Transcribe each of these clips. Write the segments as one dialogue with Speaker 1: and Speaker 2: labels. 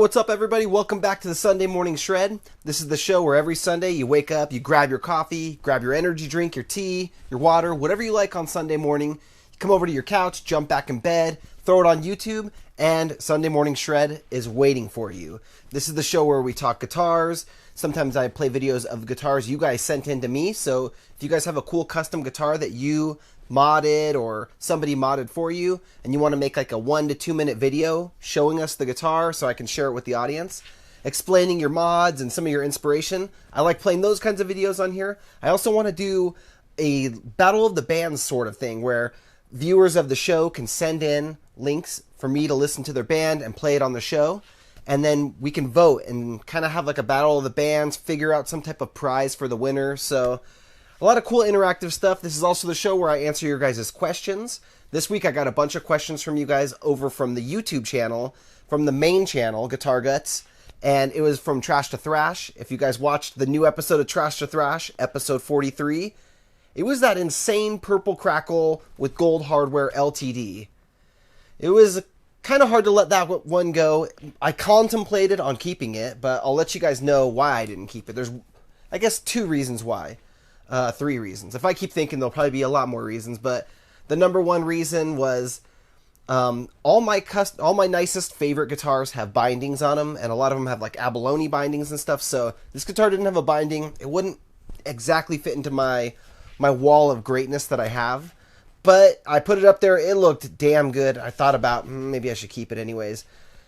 Speaker 1: Hey, what's up everybody? Welcome back to the Sunday Morning Shred. This is the show where every Sunday you wake up, you grab your coffee, grab your energy drink, your tea, your water, whatever you like on Sunday morning. You come over to your couch, jump back in bed, throw it on YouTube, and Sunday Morning Shred is waiting for you. This is the show where we talk guitars. Sometimes I play videos of guitars you guys sent in to me, so if you guys have a cool custom guitar that you modded or somebody modded for you and you want to make like a 1 to 2 minute video showing us the guitar so I can share it with the audience, explaining your mods and some of your inspiration, I like playing those kinds of videos on here. I also want to do a battle of the bands sort of thing where viewers of the show can send in links for me to listen to their band and play it on the show, and then we can vote and kind of have like a battle of the bands, figure out some type of prize for the winner. So a lot of cool interactive stuff. This is also the show where I answer your guys' questions. This week I got a bunch of questions from you guys over from the YouTube channel, from the main channel, Guitar Guts, and it was from Trash to Thrash. If you guys watched the new episode of Trash to Thrash, episode 43, it was that insane purple Crackle with gold hardware LTD. It was kind of hard to let that one go. I contemplated on keeping it, but I'll let you guys know why I didn't keep it. There's, I guess, 2 reasons why. 3 reasons. If I keep thinking, there'll probably be a lot more reasons, but the number 1 reason was all my nicest favorite guitars have bindings on them, and a lot of them have like abalone bindings and stuff, so this guitar didn't have a binding. It wouldn't exactly fit into my wall of greatness that I have, but I put it up there. It looked damn good. I thought about maybe I should keep it anyways.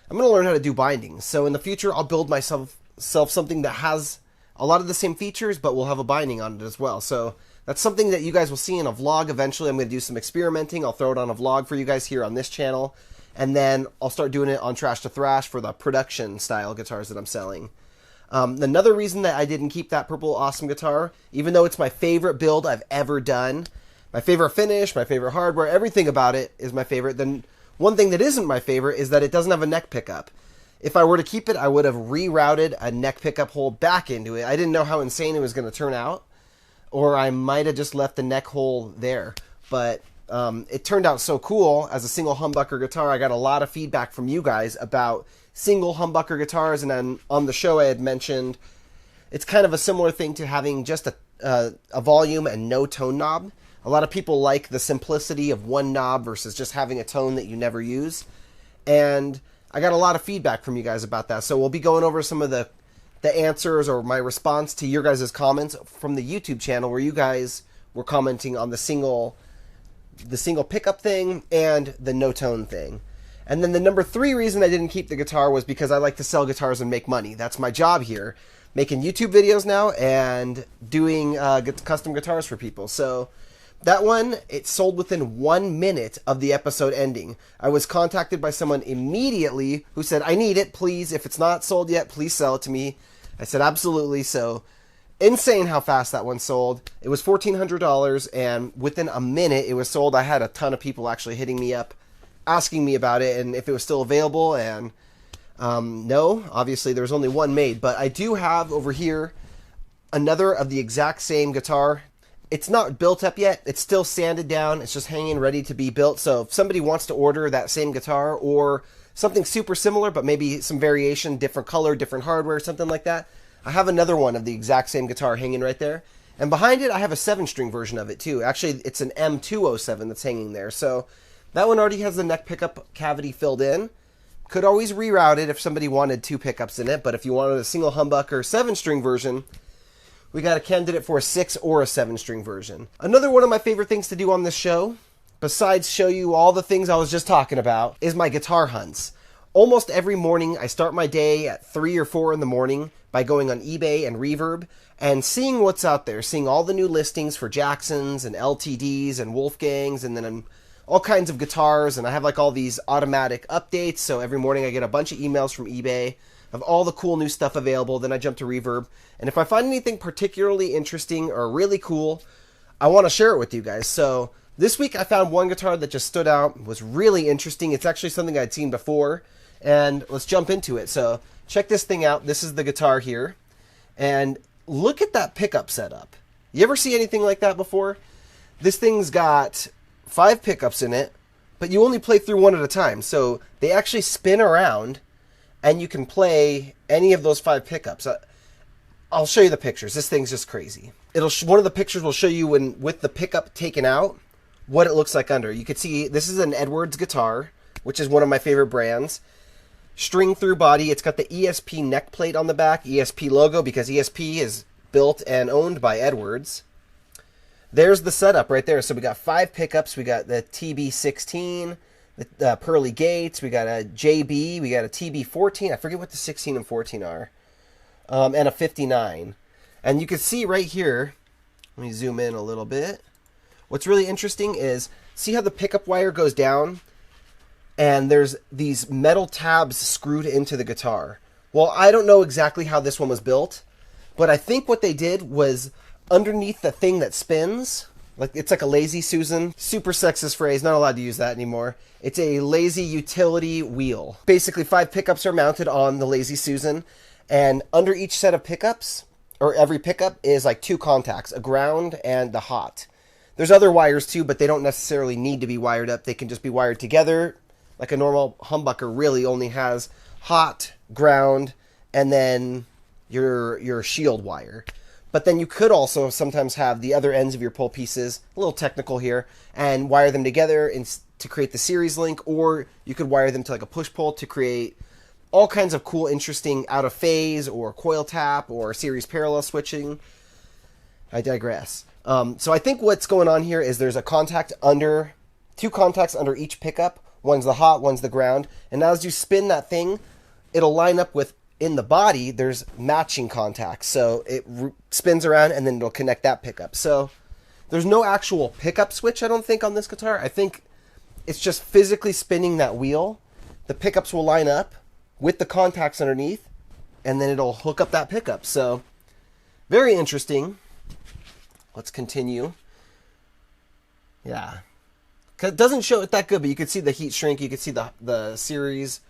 Speaker 1: I'm going to learn how to do bindings, so in the future I'll build myself something that has a lot of the same features, but we'll have a binding on it as well. So that's something that you guys will see in a vlog eventually. I'm going to do some experimenting. I'll throw it on a vlog for you guys here on this channel. And then I'll start doing it on Trash to Thrash for the production style guitars that I'm selling. Another reason that I didn't keep that purple awesome guitar, even though it's my favorite build I've ever done, my favorite finish, my favorite hardware, everything about it is my favorite, then one thing that isn't my favorite is that it doesn't have a neck pickup. If I were to keep it, I would have rerouted a neck pickup hole back into it. I didn't know how insane it was going to turn out, or I might have just left the neck hole there. But it turned out so cool as a single humbucker guitar. I got a lot of feedback from you guys about single humbucker guitars, and then on the show I had mentioned it's kind of a similar thing to having just a volume and no tone knob. A lot of people like the simplicity of one knob versus just having a tone that you never use, and I got a lot of feedback from you guys about that, so we'll be going over some of the answers or my response to your guys' comments from the YouTube channel where you guys were commenting on the single pickup thing and the no tone thing. And then the number 3 reason I didn't keep the guitar was because I like to sell guitars and make money. That's my job here, making YouTube videos now and doing custom guitars for people. So that one, it sold within 1 minute of the episode ending. I was contacted by someone immediately who said, I need it, please. If it's not sold yet, please sell it to me. I said, absolutely. So insane how fast that one sold. It was $1,400, and within a minute it was sold. I had a ton of people actually hitting me up, asking me about it and if it was still available. And no, obviously there was only one made, but I do have over here another of the exact same guitar. It's not built up yet. It's still sanded down. It's just hanging ready to be built. So if somebody wants to order that same guitar or something super similar, but maybe some variation, different color, different hardware, something like that, I have another one of the exact same guitar hanging right there. And behind it, I have a 7-string version of it too. Actually, it's an M207 that's hanging there. So that one already has the neck pickup cavity filled in. Could always reroute it if somebody wanted 2 pickups in it, but if you wanted a single humbucker 7-string version, we got a candidate for a 6 or a 7-string version. Another one of my favorite things to do on this show, besides show you all the things I was just talking about, is my guitar hunts. Almost every morning, I start my day at 3 or 4 in the morning by going on eBay and Reverb and seeing what's out there, seeing all the new listings for Jacksons and LTDs and Wolfgangs, and then all kinds of guitars, and I have like all these automatic updates, so every morning I get a bunch of emails from eBay of all the cool new stuff available. Then I jump to Reverb, and if I find anything particularly interesting or really cool, I want to share it with you guys. So this week I found one guitar that just stood out, was really interesting. It's actually something I'd seen before, and let's jump into it. So check this thing out. This is the guitar here, and look at that pickup setup. You ever see anything like that before? This thing's got 5 pickups in it, but you only play through one at a time, so they actually spin around and you can play any of those 5 pickups. I'll show you the pictures. This thing's just crazy. One of the pictures will show you with the pickup taken out, what it looks like under. You can see this is an Edwards guitar, which is one of my favorite brands. String through body. It's got the ESP neck plate on the back, ESP logo, because ESP is built and owned by Edwards. There's the setup right there. So we got 5 pickups. We got the TB16, the pearly gates. We got a JB. We got a TB14. I forget what the 16 and 14 are. And a 59. And you can see right here, let me zoom in a little bit. What's really interesting is, see how the pickup wire goes down? And there's these metal tabs screwed into the guitar. Well, I don't know exactly how this one was built, but I think what they did was underneath the thing that spins, it's like a lazy Susan. Super sexist phrase, not allowed to use that anymore. It's a lazy utility wheel. Basically, 5 pickups are mounted on the lazy Susan, and under each set of pickups, or every pickup, is like 2 contacts, a ground and the hot. There's other wires too, but they don't necessarily need to be wired up. They can just be wired together. Like a normal humbucker really only has hot, ground, and then your shield wire. But then you could also sometimes have the other ends of your pull pieces, a little technical here, and wire them together to create the series link, or you could wire them to like a push-pull to create all kinds of cool, interesting out-of-phase or coil tap or series parallel switching. I digress. So I think what's going on here is there's a contact under, 2 contacts under each pickup. One's the hot, one's the ground. And as you spin that thing, it'll line up with, in the body, there's matching contacts. So it spins around and then it'll connect that pickup. So there's no actual pickup switch, I don't think, on this guitar. I think it's just physically spinning that wheel. The pickups will line up with the contacts underneath, and then it'll hook up that pickup. So very interesting. Let's continue. Yeah. It doesn't show it that good, but you can see the heat shrink. You can see the series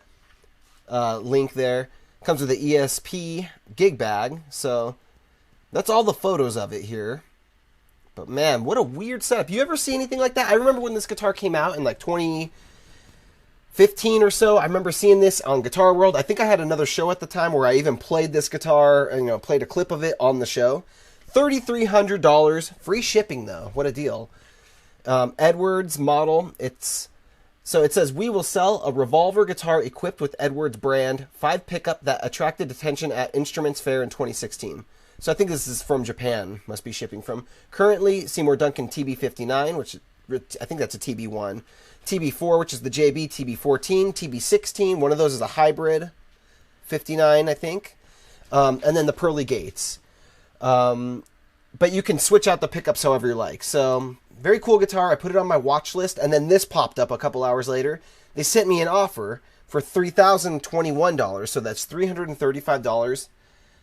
Speaker 1: link there. Comes with the ESP gig bag. So that's all the photos of it here. But man, what a weird setup. You ever see anything like that? I remember when this guitar came out in like 2015 or so. I remember seeing this on Guitar World. I think I had another show at the time where I even played this guitar, and played a clip of it on the show. $3,300, free shipping though. What a deal. Edwards model. So it says, we will sell a revolver guitar equipped with Edwards brand 5 pickup that attracted attention at Instruments Fair in 2016. So I think this is from Japan, must be shipping from. Currently, Seymour Duncan TB59, which I think that's a TB1. TB4, which is the JB, TB14, TB16, one of those is a hybrid, 59, I think. And then the pearly gates. But you can switch out the pickups however you like. So, very cool guitar. I put it on my watch list, and then this popped up a couple hours later. They sent me an offer for $3,021, so that's $335.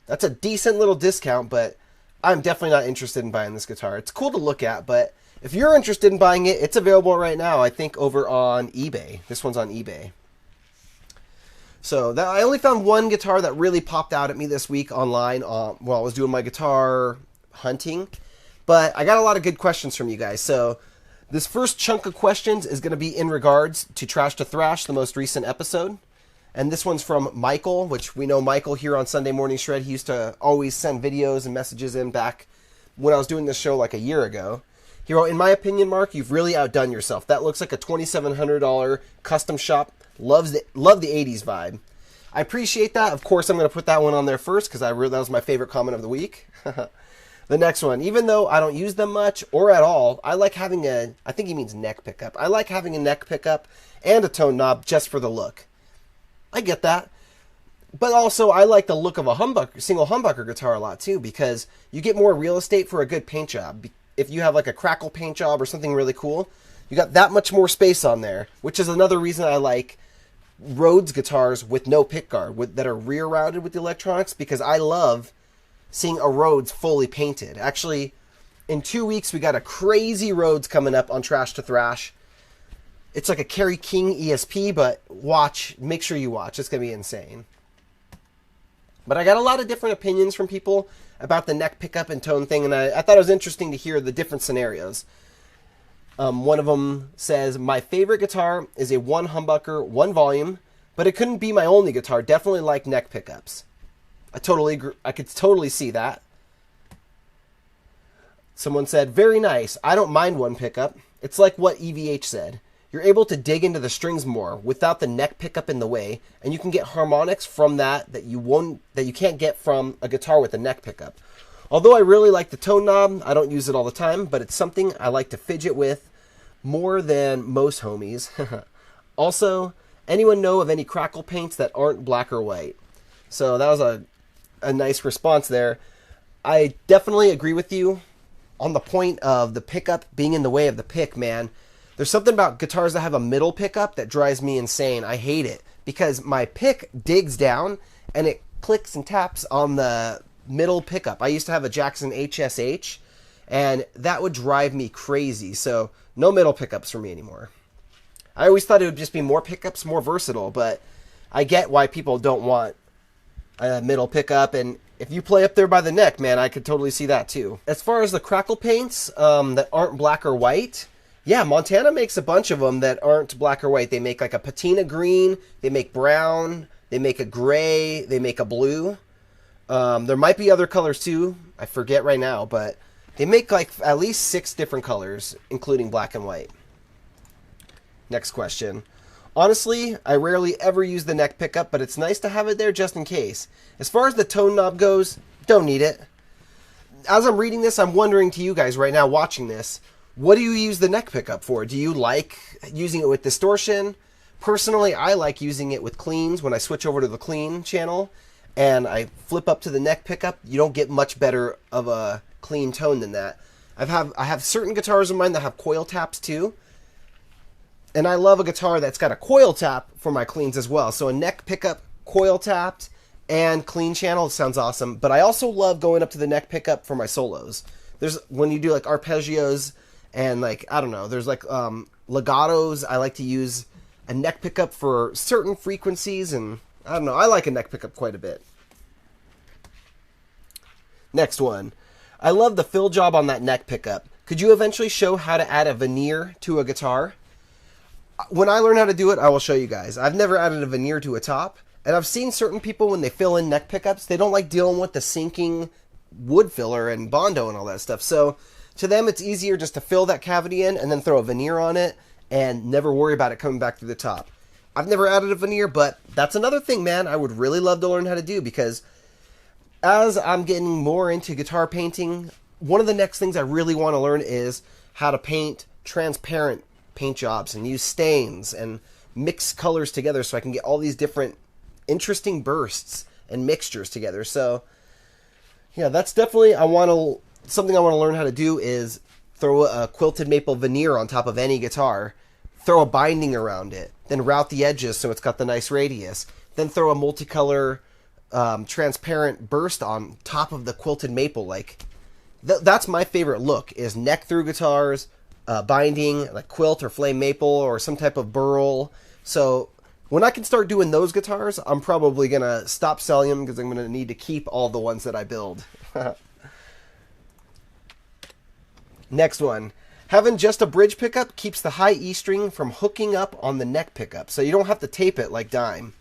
Speaker 1: That's a decent little discount, but I'm definitely not interested in buying this guitar. It's cool to look at, but if you're interested in buying it, it's available right now, I think, over on eBay. This one's on eBay. So I only found one guitar that really popped out at me this week online while I was doing my guitar hunting. But I got a lot of good questions from you guys. So this first chunk of questions is going to be in regards to Trash to Thrash, the most recent episode. And this one's from Michael, which we know Michael here on Sunday Morning Shred. He used to always send videos and messages in back when I was doing this show like a year ago. He wrote, in my opinion, Mark, you've really outdone yourself. That looks like a $2,700 custom shop. Love the 80s vibe. I appreciate that. Of course, I'm going to put that one on there first because that was my favorite comment of the week. The next one, even though I don't use them much or at all, I like having I think he means neck pickup. I like having a neck pickup and a tone knob just for the look. I get that. But also, I like the look of a single humbucker guitar a lot too, because you get more real estate for a good paint job. If you have like a Crackle paint job or something really cool, you got that much more space on there, which is another reason I like Rhodes guitars with no pickguard that are rear routed with the electronics, because I love seeing a Rhodes fully painted. Actually, in 2 weeks, we got a crazy Rhodes coming up on Trash to Thrash. It's like a Kerry King ESP, but make sure you watch. It's going to be insane. But I got a lot of different opinions from people about the neck pickup and tone thing, and I thought it was interesting to hear the different scenarios. One of them says, my favorite guitar is a 1 humbucker, 1 volume, but it couldn't be my only guitar. Definitely like neck pickups. I totally agree. I could totally see that. Someone said, very nice. I don't mind one pickup. It's like what EVH said. You're able to dig into the strings more without the neck pickup in the way, and you can get harmonics from that you can't get from a guitar with a neck pickup. Although I really like the tone knob, I don't use it all the time, but it's something I like to fidget with more than most homies. Also, anyone know of any Crackle paints that aren't black or white? So that was a nice response there. I definitely agree with you on the point of the pickup being in the way of the pick, man. There's something about guitars that have a middle pickup that drives me insane. I hate it because my pick digs down and it clicks and taps on the middle pickup. I used to have a Jackson HSH and that would drive me crazy. So no middle pickups for me anymore. I always thought it would just be more pickups, more versatile, but I get why people don't want a middle pickup, and if you play up there by the neck, man, I could totally see that too. As far as the Crackle paints that aren't black or white, yeah, Montana makes a bunch of them that aren't black or white. They make like a patina green, they make brown, they make a gray, they make a blue. There might be other colors too, I forget right now, but they make like at least 6 different colors, including black and white. Next question. Honestly, I rarely ever use the neck pickup, but it's nice to have it there just in case. As far as the tone knob goes, don't need it. As I'm reading this, I'm wondering to you guys right now watching this, what do you use the neck pickup for? Do you like using it with distortion? Personally, I like using it with cleans. When I switch over to the clean channel and I flip up to the neck pickup, you don't get much better of a clean tone than that. I have certain guitars of mine that have coil taps too. And I love a guitar that's got a coil tap for my cleans as well. So a neck pickup, coil tapped, and clean channel sounds awesome. But I also love going up to the neck pickup for my solos. There's when you do like arpeggios and like, I don't know, there's like legatos. I like to use a neck pickup for certain frequencies, and I don't know, I like a neck pickup quite a bit. Next one. I love the fill job on that neck pickup. Could you eventually show how to add a veneer to a guitar? When I learn how to do it, I will show you guys. I've never added a veneer to a top, and I've seen certain people when they fill in neck pickups, they don't like dealing with the sinking wood filler and Bondo and all that stuff. So to them, it's easier just to fill that cavity in and then throw a veneer on it and never worry about it coming back through the top. I've never added a veneer, but that's another thing, man, I would really love to learn how to do, because as I'm getting more into guitar painting, one of the next things I really want to learn is how to paint transparent paint jobs and use stains and mix colors together so I can get all these different interesting bursts and mixtures together. So yeah, that's definitely something I want to learn how to do, is throw a quilted maple veneer on top of any guitar, throw a binding around it, then route the edges so it's got the nice radius, then throw a multicolor transparent burst on top of the quilted maple. Like that's my favorite look, is neck through guitars, binding, like quilt or flame maple or some type of burl. So when I can start doing those guitars, I'm probably going to stop selling them because I'm going to need to keep all the ones that I build. Next one. Having just a bridge pickup keeps the high E string from hooking up on the neck pickup, so you don't have to tape it like dime.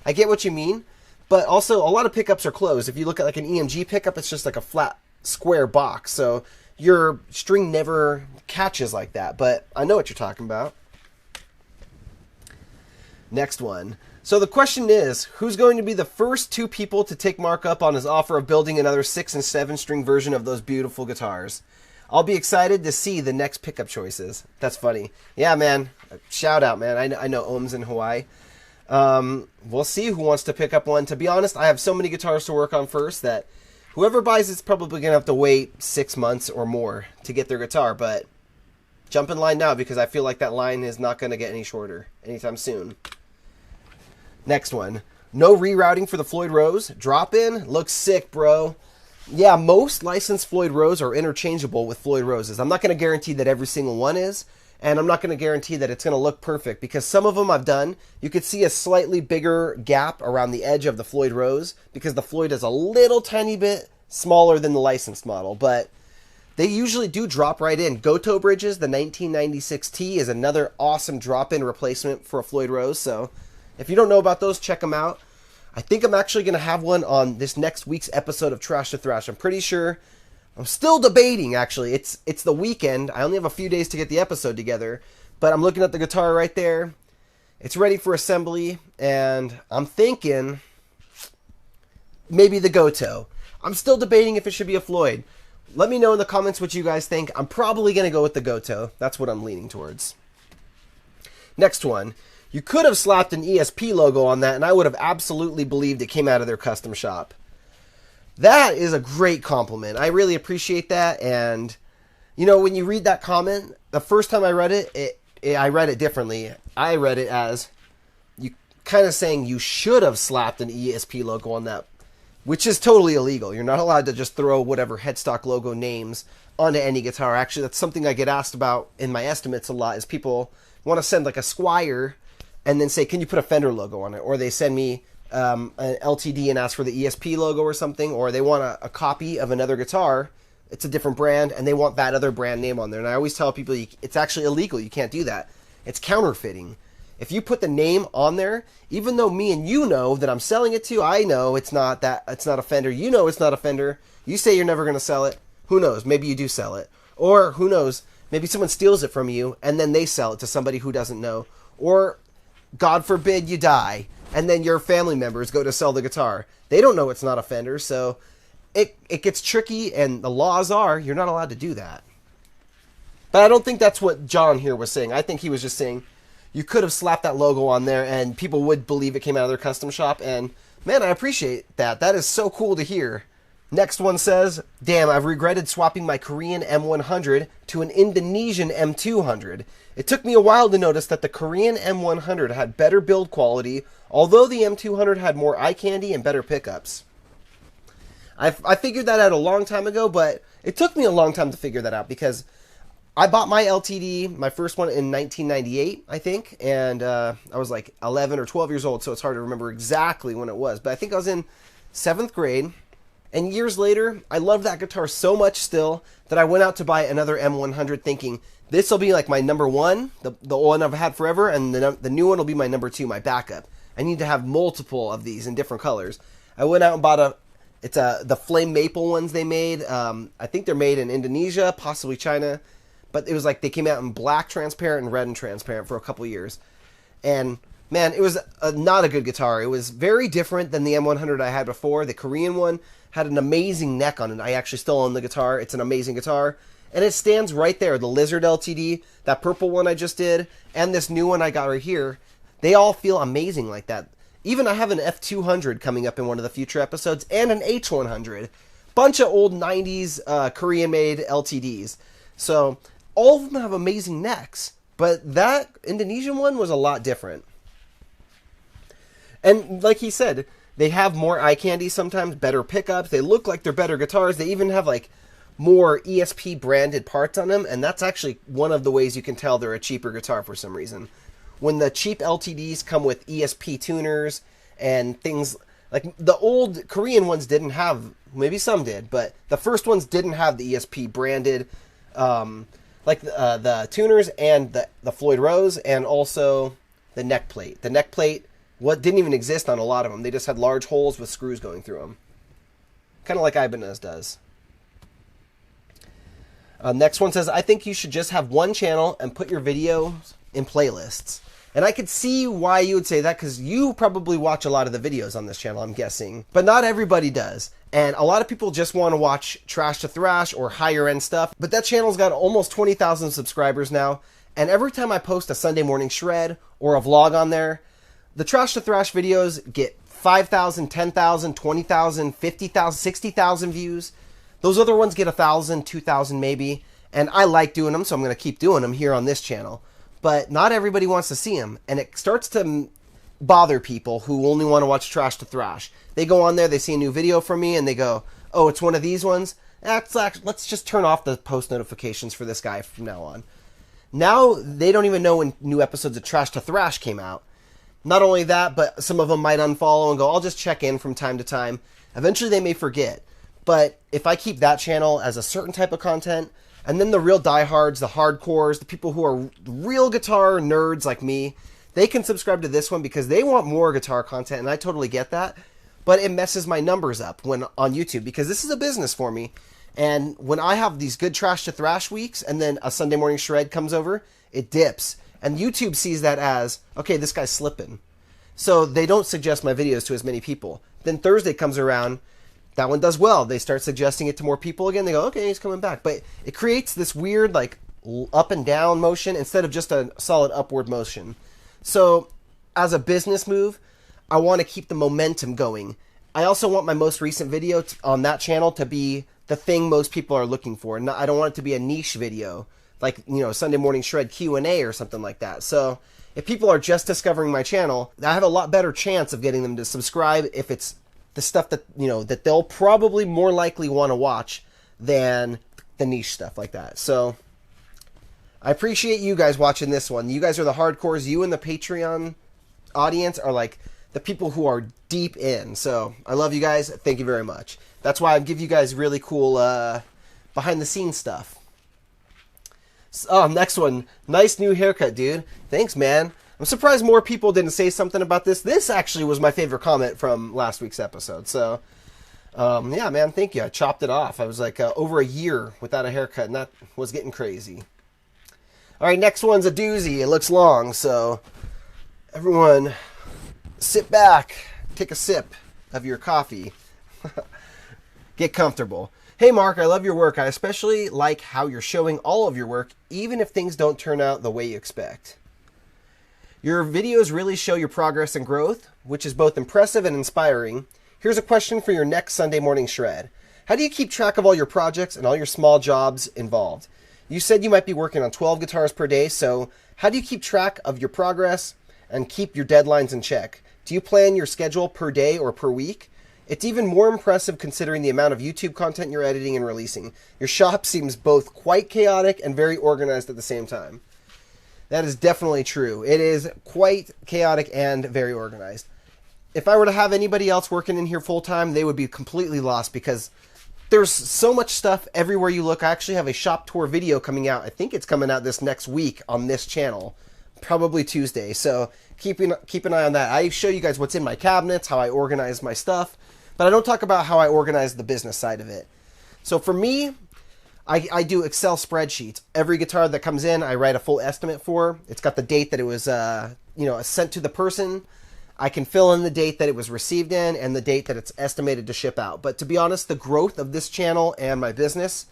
Speaker 1: I get what you mean, but also a lot of pickups are closed. If you look at like an EMG pickup, it's just like a flat square box, so your string never catches like that, but I know what you're talking about. Next one. So the question is, who's going to be the first 2 people to take Mark up on his offer of building another 6 and 7 string version of those beautiful guitars? I'll be excited to see the next pickup choices. That's funny. Yeah, man. Shout out, man. I know Ohm's in Hawaii. We'll see who wants to pick up one. To be honest, I have so many guitars to work on first that whoever buys it's probably going to have to wait 6 months or more to get their guitar, but jump in line now because I feel like that line is not going to get any shorter anytime soon. Next one. No rerouting for the Floyd Rose. Drop in. Looks sick, bro. Yeah, most licensed Floyd Rose are interchangeable with Floyd Roses. I'm not going to guarantee that every single one is, and I'm not going to guarantee that it's going to look perfect, because some of them I've done, you could see a slightly bigger gap around the edge of the Floyd Rose, because the Floyd is a little tiny bit smaller than the licensed model, but they usually do drop right in. Goto Bridges, the 1996 T, is another awesome drop-in replacement for a Floyd Rose, so If you don't know about those, check them out. I think I'm actually going to have one on this next week's episode of Trash to Thrash. I'm pretty sure. I'm still debating, actually. It's the weekend. I only have a few days to get the episode together. But I'm looking at the guitar right there. It's ready for assembly. And I'm thinking maybe the Goto. I'm still debating if it should be a Floyd. Let me know in the comments what you guys think. I'm probably going to go with the Goto. That's what I'm leaning towards. Next one. You could have slapped an ESP logo on that, and I would have absolutely believed it came out of their custom shop. That is a great compliment. I really appreciate that. And, you know, when you read that comment, the first time I read it, I read it differently. I read it as you kind of saying you should have slapped an ESP logo on that, which is totally illegal. You're not allowed to just throw whatever headstock logo names onto any guitar. Actually, that's something I get asked about in my estimates a lot, is people want to send like a Squire and then say, can you put a Fender logo on it? Or they send me an LTD and ask for the ESP logo or something, or they want a copy of another guitar. It's a different brand, and they want that other brand name on there. And I always tell people it's actually illegal. You can't do that. It's counterfeiting. If you put the name on there, even though me and you know that I'm selling it to, I know it's not a Fender. You know it's not a Fender. You say you're never going to sell it. Who knows? Maybe you do sell it. Or who knows? Maybe someone steals it from you, and then they sell it to somebody who doesn't know. Or, God forbid, you die, and then your family members go to sell the guitar. They don't know it's not a Fender, so it gets tricky, and the laws are you're not allowed to do that. But I don't think that's what John here was saying. I think he was just saying you could have slapped that logo on there, and people would believe it came out of their custom shop, and man, I appreciate that. That is so cool to hear. Next one says, damn, I've regretted swapping my Korean M100 to an Indonesian M200. It took me a while to notice that the Korean M100 had better build quality, although the M200 had more eye candy and better pickups. I figured that out a long time ago, but it took me a long time to figure that out because I bought my LTD, my first one, in 1998, I think, and I was like 11 or 12 years old, so it's hard to remember exactly when it was, but I think I was in 7th grade. And years later, I loved that guitar so much still that I went out to buy another M100 thinking, this will be like my number one, the one I've had forever, and the new one will be my number two, my backup. I need to have multiple of these in different colors. I went out and bought the flame maple ones they made. I think they're made in Indonesia, possibly China. But it was like they came out in black transparent and red and transparent for a couple years. And man, it was not a good guitar. It was very different than the M100 I had before. The Korean one had an amazing neck on it. I actually still own the guitar. It's an amazing guitar. And it stands right there. The Lizard LTD, that purple one I just did, and this new one I got right here, they all feel amazing like that. Even I have an F200 coming up in one of the future episodes, and an H100. Bunch of old 90s Korean-made LTDs. So all of them have amazing necks. But that Indonesian one was a lot different. And like he said, they have more eye candy sometimes, better pickups. They look like they're better guitars. They even have like more ESP branded parts on them. And that's actually one of the ways you can tell they're a cheaper guitar for some reason. When the cheap LTDs come with ESP tuners and things like the old Korean ones didn't have, maybe some did, but the first ones didn't have the ESP branded, like the tuners and the Floyd Rose and also the neck plate. The neck plate didn't even exist on a lot of them. They just had large holes with screws going through them. Kind of like Ibanez does. Next one says, I think you should just have one channel and put your videos in playlists. And I could see why you would say that because you probably watch a lot of the videos on this channel, I'm guessing. But not everybody does. And a lot of people just want to watch Trash to Thrash or higher end stuff. But that channel's got almost 20,000 subscribers now. And every time I post a Sunday morning shred or a vlog on there, the Trash to Thrash videos get 5,000, 10,000, 20,000, 50,000, 60,000 views. Those other ones get 1,000, 2,000 maybe. And I like doing them, so I'm going to keep doing them here on this channel. But not everybody wants to see them. And it starts to bother people who only want to watch Trash to Thrash. They go on there, they see a new video from me, and they go, oh, it's one of these ones? Let's just turn off the post notifications for this guy from now on. Now, they don't even know when new episodes of Trash to Thrash came out. Not only that, but some of them might unfollow and go, I'll just check in from time to time. Eventually they may forget. But if I keep that channel as a certain type of content, and then the real diehards, the hardcores, the people who are real guitar nerds like me, They can subscribe to this one because they want more guitar content, and I totally get that. But it messes my numbers up when on YouTube because this is a business for me. And when I have these good trash to thrash weeks and then a Sunday morning shred comes over, it dips. And YouTube sees that as, okay, this guy's slipping. So they don't suggest my videos to as many people. Then Thursday comes around, that one does well. They start suggesting it to more people again. They go, okay, he's coming back. But it creates this weird like up and down motion instead of just a solid upward motion. So as a business move, I want to keep the momentum going. I also want my most recent video on that channel to be the thing most people are looking for. And I don't want it to be a niche video like, you know, Sunday morning shred Q&A or something like that. So if people are just discovering my channel, I have a lot better chance of getting them to subscribe if it's the stuff that, you know, that they'll probably more likely want to watch than the niche stuff like that. So I appreciate you guys watching this one. You guys are the hardcores. You and the Patreon audience are like the people who are deep in. So I love you guys. Thank you very much. That's why I give you guys really cool behind the scenes stuff. Oh, next one. Nice new haircut, dude. Thanks, man. I'm surprised more people didn't say something about this. This actually was my favorite comment from last week's episode. So, yeah, man, thank you. I chopped it off. I was like over a year without a haircut, and that was getting crazy. All right, next one's a doozy. It looks long, so everyone sit back, take a sip of your coffee. Get comfortable. Hey Mark, I love your work. I especially like how you're showing all of your work, even if things don't turn out the way you expect. Your videos really show your progress and growth, which is both impressive and inspiring. Here's a question for your next Sunday morning shred. How do you keep track of all your projects and all your small jobs involved? You said you might be working on 12 guitars per day, so how do you keep track of your progress and keep your deadlines in check? Do you plan your schedule per day or per week? It's even more impressive considering the amount of YouTube content you're editing and releasing. Your shop seems both quite chaotic and very organized at the same time. That is definitely true. It is quite chaotic and very organized. If I were to have anybody else working in here full time, they would be completely lost because there's so much stuff everywhere you look. I actually have a shop tour video coming out. I think it's coming out this next week on this channel, probably Tuesday. So keep an eye on that. I show you guys what's in my cabinets, how I organize my stuff, but I don't talk about how I organize the business side of it. So for me, I do Excel spreadsheets. Every guitar that comes in, I write a full estimate for. It's got the date that it was, sent to the person. I can fill in the date that it was received in and the date that it's estimated to ship out. But to be honest, the growth of this channel and my business,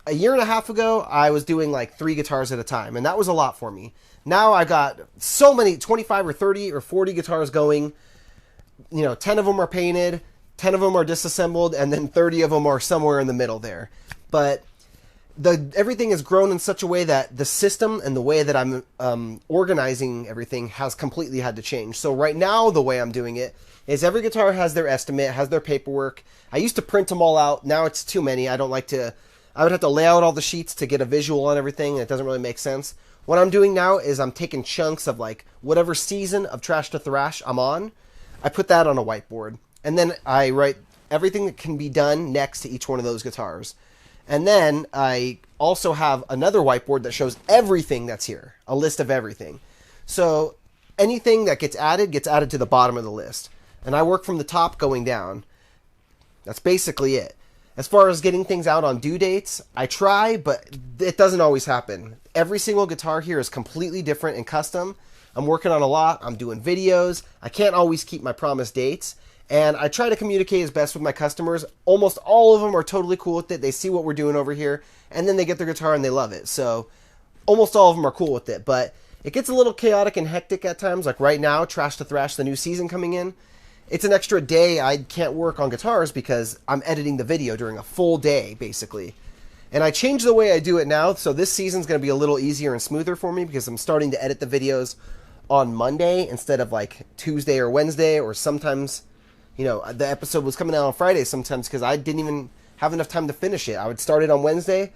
Speaker 1: a year and a half ago, I was doing like 3 guitars at a time, and that was a lot for me. Now I got so many, 25 or 30 or 40 guitars going. 10 of them are painted, 10 of them are disassembled, and then 30 of them are somewhere in the middle there. But everything has grown in such a way that the system and the way that I'm organizing everything has completely had to change. So right now, the way I'm doing it is every guitar has their estimate, has their paperwork. I used to print them all out. Now it's too many. I would have to lay out all the sheets to get a visual on everything, and it doesn't really make sense. What I'm doing now is I'm taking chunks of like whatever season of Trash to Thrash I'm on. I put that on a whiteboard, and then I write everything that can be done next to each one of those guitars. And then I also have another whiteboard that shows everything that's here, a list of everything. So anything that gets added to the bottom of the list. And I work from the top going down. That's basically it. As far as getting things out on due dates, I try, but it doesn't always happen. Every single guitar here is completely different and custom. I'm working on a lot. I'm doing videos. I can't always keep my promised dates. And I try to communicate as best with my customers. Almost all of them are totally cool with it. They see what we're doing over here, and then they get their guitar and they love it. So almost all of them are cool with it. But it gets a little chaotic and hectic at times. Like right now, Trash to Thrash, the new season coming in. It's an extra day I can't work on guitars because I'm editing the video during a full day, basically. And I changed the way I do it now. So this season's going to be a little easier and smoother for me because I'm starting to edit the videos on Monday instead of like Tuesday or Wednesday, or sometimes, the episode was coming out on Friday sometimes because I didn't even have enough time to finish it. I would start it on Wednesday.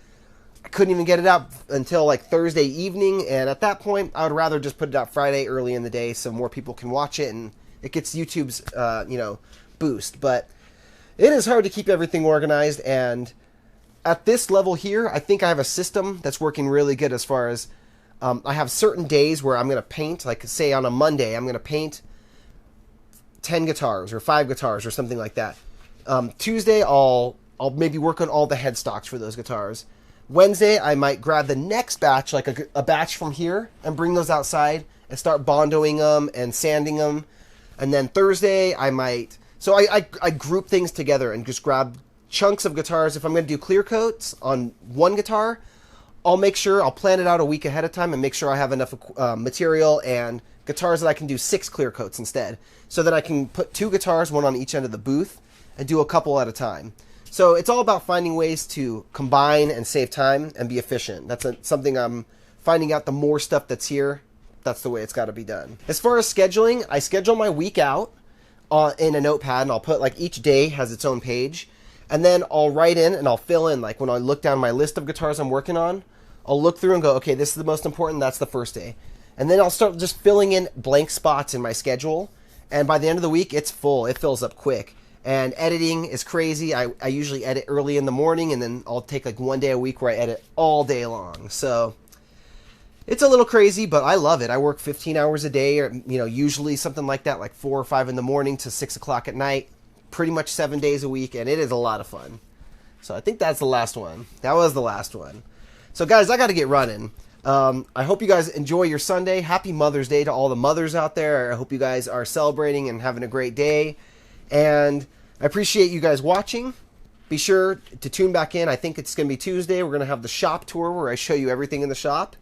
Speaker 1: I couldn't even get it out until like Thursday evening. And at that point, I would rather just put it out Friday early in the day so more people can watch it and it gets YouTube's, boost. But it is hard to keep everything organized. And at this level here, I think I have a system that's working really good as far as I have certain days where I'm going to paint, like say on a Monday, I'm going to paint 10 guitars or 5 guitars or something like that. Tuesday, I'll maybe work on all the headstocks for those guitars. Wednesday, I might grab the next batch, like a batch from here, and bring those outside and start bondoing them and sanding them. And then Thursday, I might... So I group things together and just grab chunks of guitars. If I'm going to do clear coats on one guitar, I'll plan it out a week ahead of time and make sure I have enough material and guitars that I can do 6 clear coats instead. So that I can put 2 guitars, one on each end of the booth, and do a couple at a time. So it's all about finding ways to combine and save time and be efficient. That's something I'm finding out. The more stuff that's here, that's the way it's got to be done. As far as scheduling, I schedule my week out in a notepad, and I'll put like each day has its own page. And then I'll write in and I'll fill in, like when I look down my list of guitars I'm working on, I'll look through and go, okay, this is the most important, that's the first day. And then I'll start just filling in blank spots in my schedule. And by the end of the week, it's full. It fills up quick. And editing is crazy. I usually edit early in the morning, and then I'll take like one day a week where I edit all day long. So it's a little crazy, but I love it. I work 15 hours a day, or usually something like that, like 4 or 5 in the morning to 6 o'clock at night, pretty much 7 days a week, and it is a lot of fun. So I think that's the last one. That was the last one. So guys, I got to get running. I hope you guys enjoy your Sunday. Happy Mother's Day to all the mothers out there. I hope you guys are celebrating and having a great day. And I appreciate you guys watching. Be sure to tune back in. I think it's going to be Tuesday. We're going to have the shop tour where I show you everything in the shop.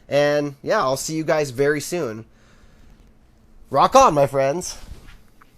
Speaker 1: And yeah, I'll see you guys very soon. Rock on, my friends.